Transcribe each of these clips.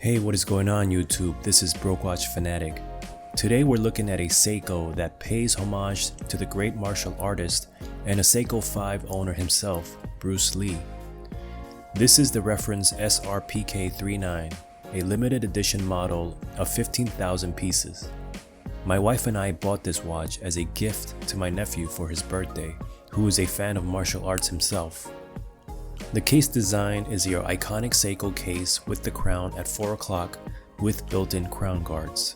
Hey, what is going on YouTube? This is Broke Watch Fanatic. Today we're looking at a SEIKO that pays homage to the great martial artist and a SEIKO 5 owner himself, Bruce Lee. This is the reference SRPK39, a limited edition model of 15,000 pieces. My wife and I bought this watch as a gift to my nephew for his birthday, who is a fan of martial arts himself. The case design is your iconic SEIKO case with the crown at 4 o'clock with built-in crown guards.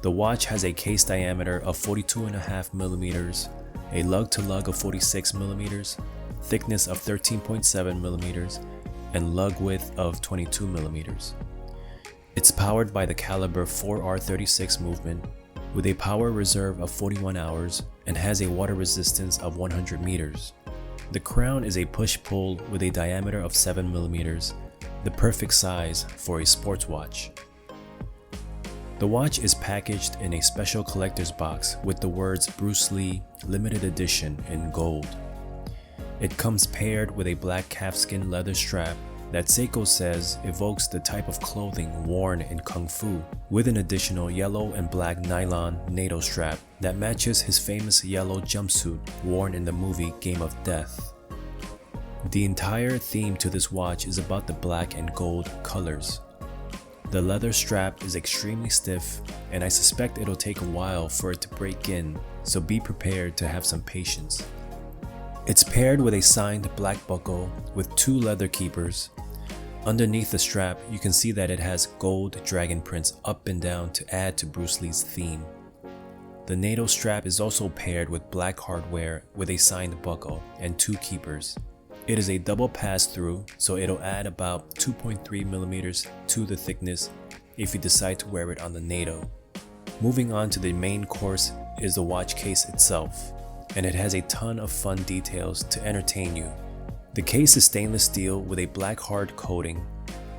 The watch has a case diameter of 42.5mm, a lug-to-lug of 46mm, thickness of 13.7mm, and lug width of 22mm. It's powered by the caliber 4R36 movement with a power reserve of 41 hours and has a water resistance of 100 meters. The crown is a push-pull with a diameter of 7mm, the perfect size for a sports watch. The watch is packaged in a special collector's box with the words Bruce Lee Limited Edition in gold. It comes paired with a black calfskin leather strap that SEIKO says evokes the type of clothing worn in Kung Fu, with an additional yellow and black nylon NATO strap that matches his famous yellow jumpsuit worn in the movie Game of Death. The entire theme to this watch is about the black and gold colors. The leather strap is extremely stiff, and I suspect it'll take a while for it to break in, so be prepared to have some patience. It's paired with a signed black buckle with 2 leather keepers. Underneath the strap, you can see that it has gold dragon prints up and down to add to Bruce Lee's theme. The NATO strap is also paired with black hardware with a signed buckle and 2 keepers. It is a double pass-through, so it'll add about 2.3mm to the thickness if you decide to wear it on the NATO. Moving on to the main course is the watch case itself, and it has a ton of fun details to entertain you. The case is stainless steel with a black hard coating.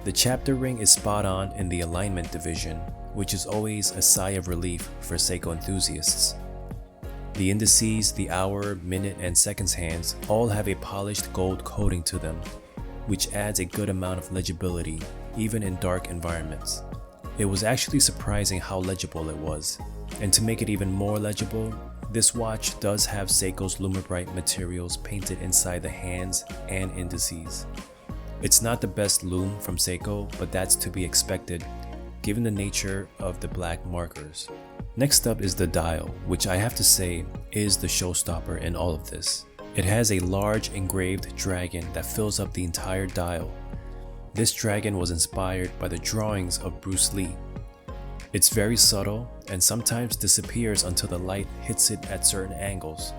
The chapter ring is spot on in the alignment division, which is always a sigh of relief for SEIKO enthusiasts. The indices, the hour, minute, and seconds hands all have a polished gold coating to them, which adds a good amount of legibility, even in dark environments. It was actually surprising how legible it was, and to make it even more legible, this watch does have SEIKO's Lumibrite materials painted inside the hands and indices. It's not the best lume from SEIKO, but that's to be expected given the nature of the black markers. Next up is the dial, which I have to say is the showstopper in all of this. It has a large engraved dragon that fills up the entire dial. This dragon was inspired by the drawings of Bruce Lee. It's very subtle and sometimes disappears until the light hits it at certain angles.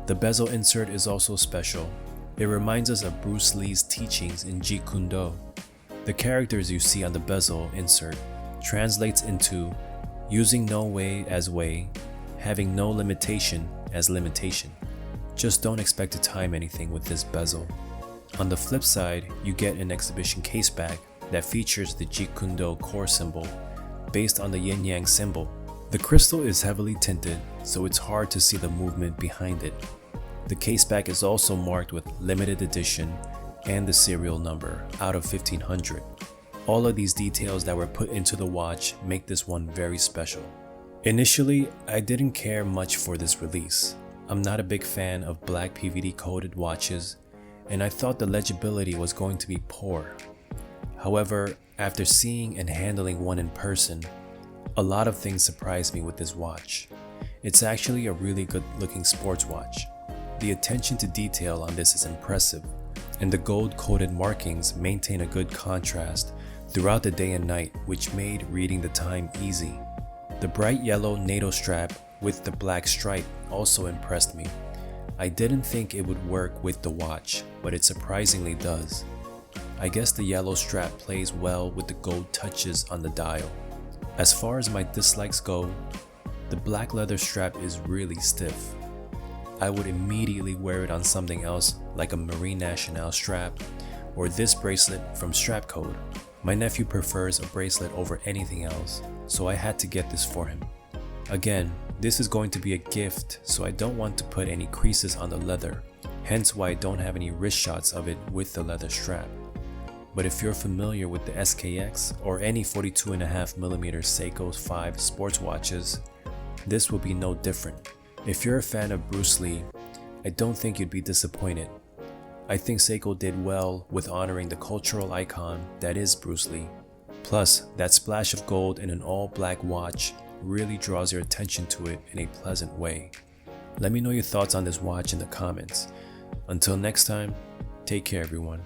The bezel insert is also special. It reminds us of Bruce Lee's teachings in Jeet Kune Do. The characters you see on the bezel insert translates into using no way as way, having no limitation as limitation. Just don't expect to time anything with this bezel. On the flip side, you get an exhibition caseback that features the Jeet Kune Do core symbol based on the yin-yang symbol. The crystal is heavily tinted, so it's hard to see the movement behind it. The caseback is also marked with limited edition and the serial number out of 1500. All of these details that were put into the watch make this one very special. Initially, I didn't care much for this release. I'm not a big fan of black PVD coated watches, and I thought the legibility was going to be poor. However, after seeing and handling one in person, a lot of things surprised me with this watch. It's actually a really good looking sports watch. The attention to detail on this is impressive, and the gold coated markings maintain a good contrast throughout the day and night, which made reading the time easy. The bright yellow NATO strap with the black stripe also impressed me. I didn't think it would work with the watch, but it surprisingly does. I guess the yellow strap plays well with the gold touches on the dial. As far as my dislikes go, the black leather strap is really stiff. I would immediately wear it on something else like a Marine Nationale strap or this bracelet from Strap Code. My nephew prefers a bracelet over anything else, so I had to get this for him. Again, this is going to be a gift, so I don't want to put any creases on the leather, hence why I don't have any wrist shots of it with the leather strap. But if you're familiar with the SKX or any 42.5mm SEIKO 5 sports watches, this will be no different. If you're a fan of Bruce Lee, I don't think you'd be disappointed. I think SEIKO did well with honoring the cultural icon that is Bruce Lee. Plus, that splash of gold in an all-black watch really draws your attention to it in a pleasant way. Let me know your thoughts on this watch in the comments. Until next time, take care everyone.